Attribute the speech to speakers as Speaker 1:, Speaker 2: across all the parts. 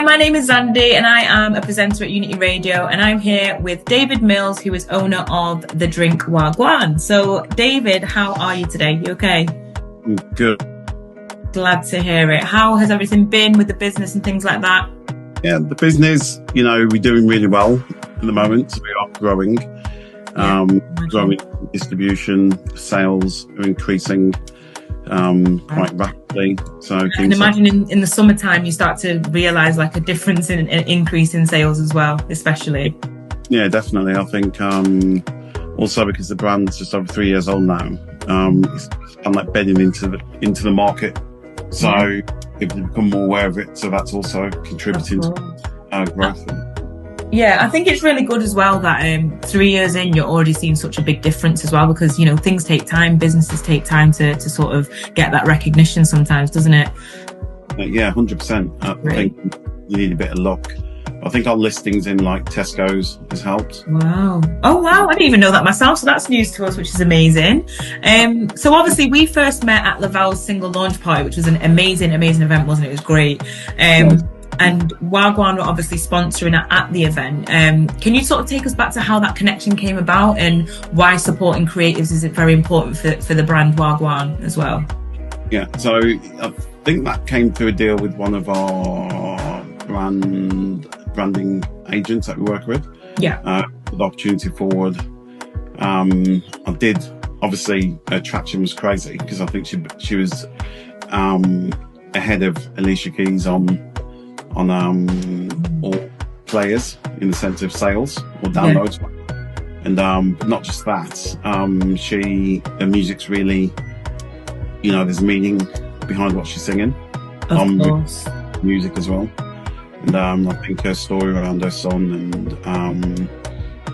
Speaker 1: my name is Zandy and I am a presenter at Unity Radio, and I'm here with David Mills, who is owner of the drink Wha Gwan. So David, how are you today? You okay?
Speaker 2: Good.
Speaker 1: Glad to hear it. How has everything been with the business and things like that?
Speaker 2: Yeah, the business, we're doing really well at the moment. We are growing. Growing distribution, sales are increasing quite rapidly. So I can
Speaker 1: imagine in the summertime you start to realise like a difference in an increase in sales as well, especially.
Speaker 2: Yeah, definitely. I think also because the brand's just over 3 years old now, it's kind of like bedding into the market. So people become more aware of it. So that's also contributing to growth.
Speaker 1: Yeah, I think it's really good as well that 3 years in, you're already seeing such a big difference as well, because, things take time, businesses take time to sort of get that recognition sometimes, doesn't it?
Speaker 2: Yeah, 100%. I think you need a bit of luck. I think our listings in like Tesco's has helped.
Speaker 1: Wow. Oh, wow. I didn't even know that myself. So that's news to us, which is amazing. So obviously we first met at Laval's single launch party, which was an amazing event, wasn't it? It was great. And Wha Gwan were obviously sponsoring at the event. Can you sort of take us back to how that connection came about and why supporting creatives is very important for the brand Wha Gwan as well?
Speaker 2: Yeah, so I think that came through a deal with one of our branding agents that we work with.
Speaker 1: Yeah.
Speaker 2: The opportunity forward. I did, obviously her traction was crazy because I think she was ahead of Alicia Keys on all players in the sense of sales or downloads. And not just that, her music's really, there's meaning behind what she's singing.
Speaker 1: Of course.
Speaker 2: Music as well. And I think her story around her son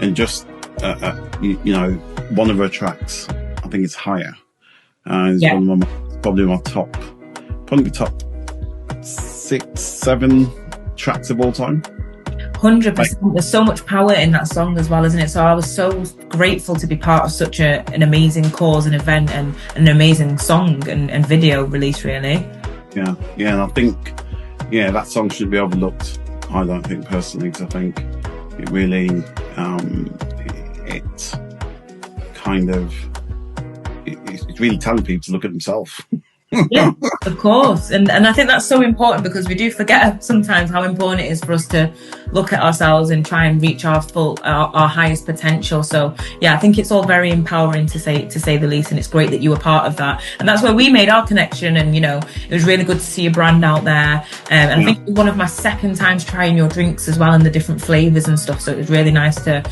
Speaker 2: and just one of her tracks, I think it's Higher, is one of probably my top 6, 7 tracks of all time.
Speaker 1: 100%. There's so much power in that song as well, isn't it? So I was so grateful to be part of such an amazing cause and event and an amazing song and video release, really.
Speaker 2: Yeah, and I think that song should be overlooked. I don't think personally, because I think it really it's really telling people to look at themselves.
Speaker 1: Yeah, of course. And I think that's so important because we do forget sometimes how important it is for us to look at ourselves and try and reach our highest potential. So yeah, I think it's all very empowering to say the least, and it's great that you were part of that. And that's where we made our connection, and it was really good to see your brand out there. And I think it was one of my second times trying your drinks as well, and the different flavours and stuff. So it was really nice to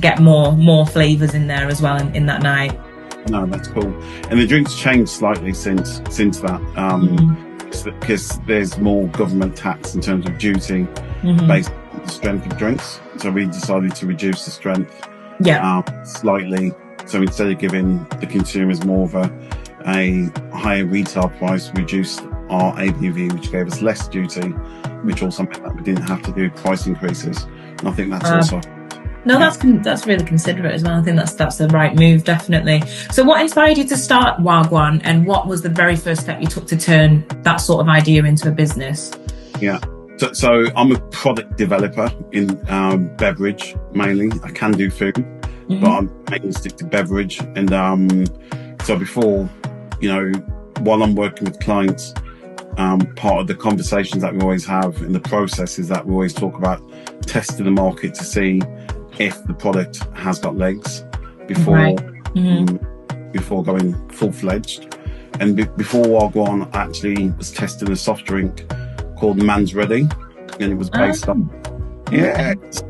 Speaker 1: get more flavours in there as well in that night.
Speaker 2: No, that's cool. And the drinks changed slightly since that, because there's more government tax in terms of duty based on the strength of drinks. So we decided to reduce the strength slightly. So instead of giving the consumers more of a higher retail price, we reduced our ABV, which gave us less duty, which also meant that we didn't have to do price increases. And I think that's also...
Speaker 1: No, that's really considerate as well. I think that's the right move, definitely. So what inspired you to start Wha Gwan, and what was the very first step you took to turn that sort of idea into a business? Yeah.
Speaker 2: So I'm a product developer in beverage mainly. I can do food, but I'm mainly stick to beverage. And so before, while I'm working with clients, part of the conversations that we always have in the process is that we always talk about testing the market to see if the product has got legs before going full-fledged. And before Wha Gwan, I actually was testing a soft drink called Man's Ready, and it was based on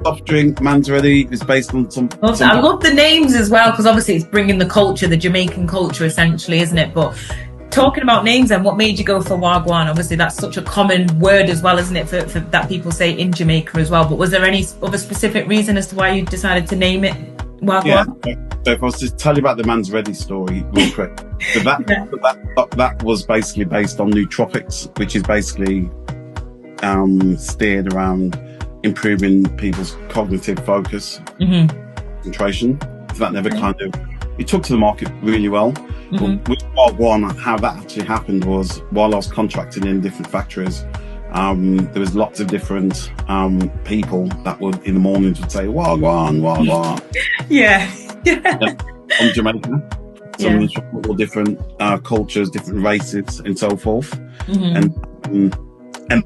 Speaker 2: soft drink Man's Ready. It was based on some
Speaker 1: I love the names as well, because obviously it's bringing the culture, the Jamaican culture essentially, isn't it? But talking about names, and what made you go for Wha Gwan? Obviously that's such a common word as well, isn't it, for that people say in Jamaica as well. But was there any other specific reason as to why you decided to name it Wha Gwan?
Speaker 2: So if I was to tell you about the Man's Ready story real quick, so that was basically based on nootropics, which is basically steered around improving people's cognitive focus, concentration. So that never it took to the market really well. But with Wha Gwan, how that actually happened was while I was contracting in different factories, there was lots of different people that would in the mornings would say Wha Gwan, Wha Gwan.
Speaker 1: Yeah.
Speaker 2: From Jamaica. Some from all different cultures, different races, and so forth. And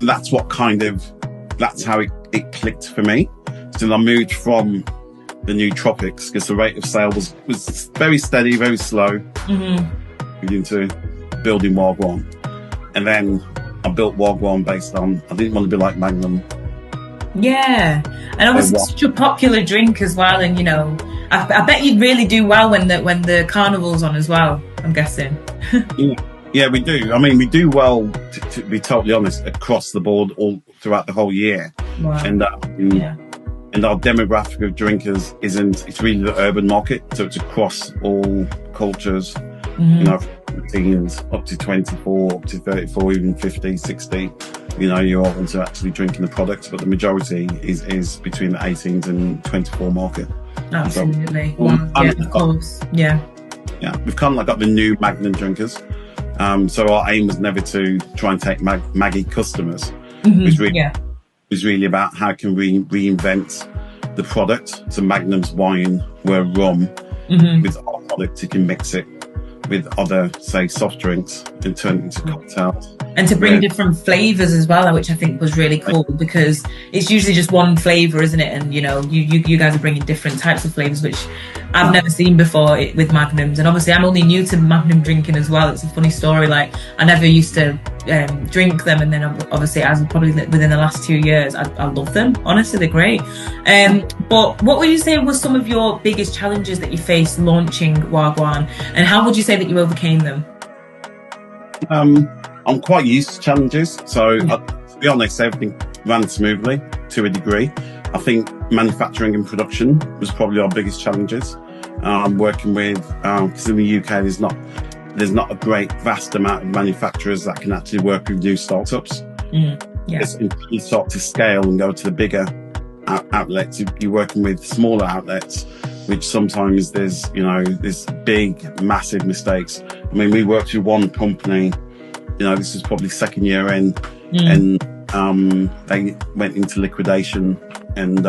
Speaker 2: that's what that's how it clicked for me. So I moved from the new tropics because the rate of sale was very steady, very slow. Into building Wha Gwan. And then I built Wha Gwan based on, I didn't want to be like Magnum.
Speaker 1: Yeah. And obviously it's such a popular drink as well. And, you know, I bet you'd really do well when the carnival's on as well, I'm guessing.
Speaker 2: Yeah, we do. I mean, we do well, to be totally honest, across the board all throughout the whole year. Wow. And our demographic of drinkers it's really the urban market. So it's across all cultures, you know, from teens up to 24, up to 34, even 50, 60. You know, you're all into actually drinking the products, but the majority is between the 18s and 24 market.
Speaker 1: Absolutely. Yeah, of course. Yeah.
Speaker 2: Yeah, we've kind of like got the new Magnum drinkers. So our aim was never to try and take Maggie customers. It was really about how can we reinvent the product. So Magnum's wine, where rum, with our product, you can mix it with other, say, soft drinks and turn it into cocktails.
Speaker 1: And to bring different flavours as well, which I think was really cool, because it's usually just one flavour, isn't it? And, you know, you guys are bringing different types of flavours, which I've never seen before with Magnums. And obviously I'm only new to Magnum drinking as well. It's a funny story. Like, I never used to drink them. And then obviously, as probably within the last 2 years, I love them. Honestly, they're great. But what would you say was some of your biggest challenges that you faced launching Wha Gwan? And how would you say that you overcame them?
Speaker 2: I'm quite used to challenges. So to be honest, everything ran smoothly to a degree. I think manufacturing and production was probably our biggest challenges. Working with, because in the UK there's not a great vast amount of manufacturers that can actually work with new startups. Until you start to scale and go to the bigger outlets, you're working with smaller outlets, which sometimes there's big, massive mistakes. I mean, we worked with one company, you know, this is probably second year in, and they went into liquidation and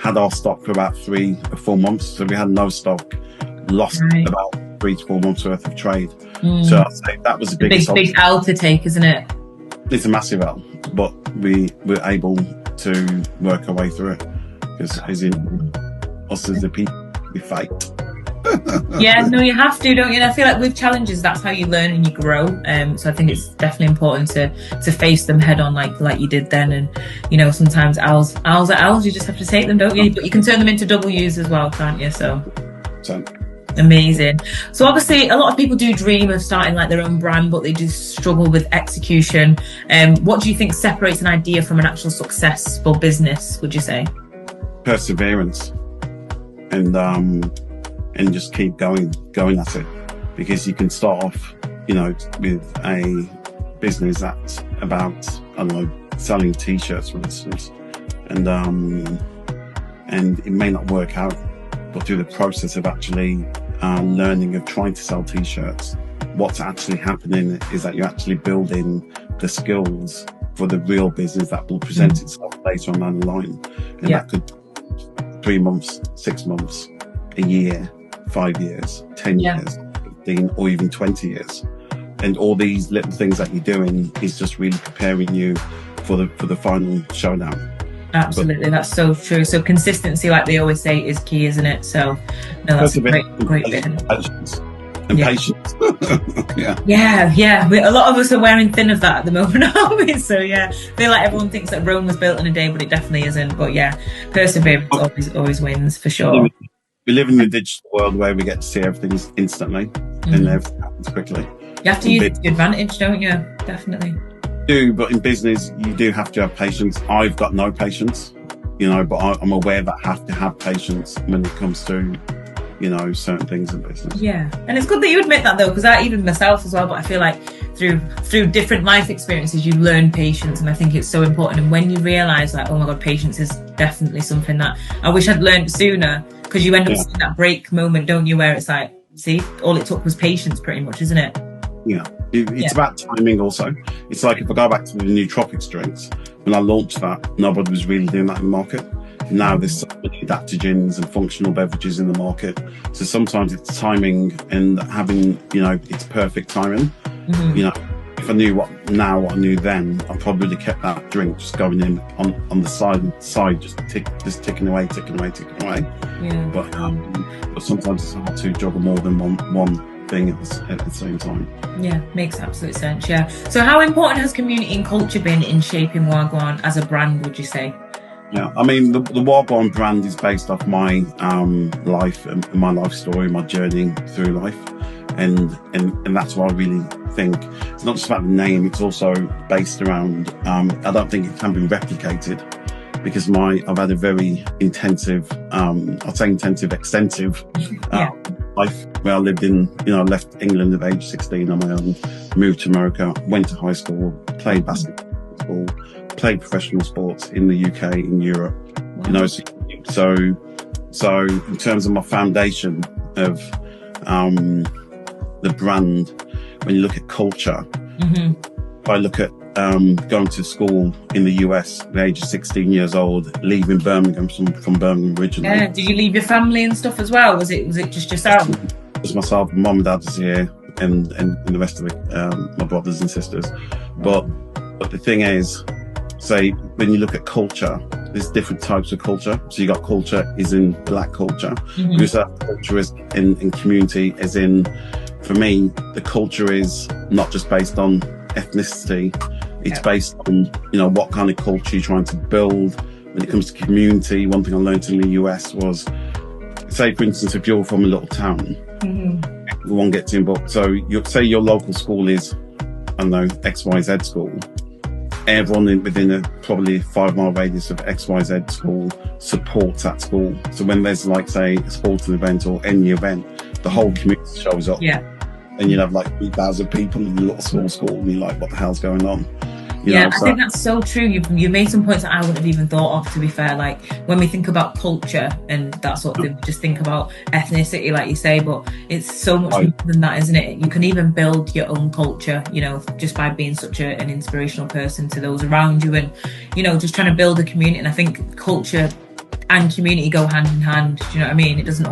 Speaker 2: had our stock for about 3 or 4 months. So we had no stock, lost about 3 to 4 months worth of trade. So I'd say that was the biggest
Speaker 1: big L to take, isn't it?
Speaker 2: It's a massive L, but we were able to work our way through it because as in us as the people, we fight.
Speaker 1: Yeah, no, you have to, don't you? And I feel like with challenges, that's how you learn and you grow. So I think it's definitely important to face them head on, like you did then. And you know, sometimes L's are L's. You just have to take them, don't you? But you can turn them into W's as well, can't you? So amazing. So obviously, a lot of people do dream of starting like their own brand, but they do struggle with execution. What do you think separates an idea from an actual successful business? Would you say?
Speaker 2: Perseverance and just keep going at it, because you can start off, you know, with a business that's about, I don't know, selling t-shirts, for instance, and it may not work out, but through the process of actually learning of trying to sell t-shirts, what's actually happening is that you're actually building the skills for the real business that will present itself later on down the line, and that could 3 months, 6 months, a year, 5 years, 10 years, 15, or even 20 years. And all these little things that you're doing is just really preparing you for the final showdown.
Speaker 1: Absolutely, that's so true. So consistency, like they always say, is key, isn't it? So no, that's a great bit.
Speaker 2: Patience. And patience.
Speaker 1: Yeah. A lot of us are wearing thin of that at the moment, aren't we? So I feel like everyone thinks that Rome was built in a day, but it definitely isn't. But perseverance always wins for sure.
Speaker 2: We live in a digital world where we get to see everything instantly and everything happens quickly.
Speaker 1: You have to use it to your advantage, don't you? Definitely.
Speaker 2: But in business, you do have to have patience. I've got no patience, you know, but I'm aware that I have to have patience when it comes to, you know, certain things in business. Yeah.
Speaker 1: And it's good that you admit that, though, because even myself as well, but I feel like through different life experiences, you learn patience, and I think it's so important. And when you realise, like, oh my God, patience is definitely something that I wish I'd learned sooner, because you end up seeing that break moment, don't you, where it's like, see, all it took was patience pretty much, isn't it?
Speaker 2: Yeah, It's about timing also. It's like if I go back to the nootropics drinks, when I launched that, nobody was really doing that in the market. Now there's so many adaptogens and functional beverages in the market. So sometimes it's timing and having, it's perfect timing. If I knew what I knew then, I probably kept that drink just going in on the side, just ticking away.
Speaker 1: Yeah.
Speaker 2: But sometimes it's hard to juggle more than one thing at the same time.
Speaker 1: Yeah, makes absolute sense. Yeah. So how important has community and culture been in shaping Wha Gwan as a brand, would you say?
Speaker 2: Yeah, I mean, the Wha Gwan brand is based off my life and my life story, my journey through life. And that's what I really think. It's not just about the name, it's also based around, I don't think it can be replicated because I've had a very extensive life where I lived I left England at age 16 on my own, moved to America, went to high school, played basketball, played professional sports in the UK, in Europe, so in terms of my foundation of, the brand, when you look at culture, if I look at going to school in the US at the age of 16 years old, leaving Birmingham from Birmingham originally.
Speaker 1: Yeah. Did you leave your family and stuff as well? Was it just yourself?
Speaker 2: Just myself, mum and dad was here, and the rest of my brothers and sisters. But the thing is, say when you look at culture, there's different types of culture. So you got culture is in black culture. You also have culture is in community, as in, for me, the culture is not just based on ethnicity. It's based on, what kind of culture you're trying to build. When it comes to community, one thing I learned in the US was, say, for instance, if you're from a little town, everyone gets involved. So say your local school is, I don't know, XYZ school. Everyone within a probably 5-mile radius of XYZ school supports that school. So when there's say a sporting event or any event, the whole community shows up. Yeah. And you'd have 3,000 people in a little small school, and you're like, what the hell's going on?
Speaker 1: I think that's so true. You made some points that I wouldn't have even thought of, to be fair. When we think about culture and that sort of thing, we just think about ethnicity, like you say, but it's so much more than that, isn't it? You can even build your own culture, just by being such an inspirational person to those around you and, just trying to build a community. And I think culture and community go hand in hand. Do you know what I mean? It doesn't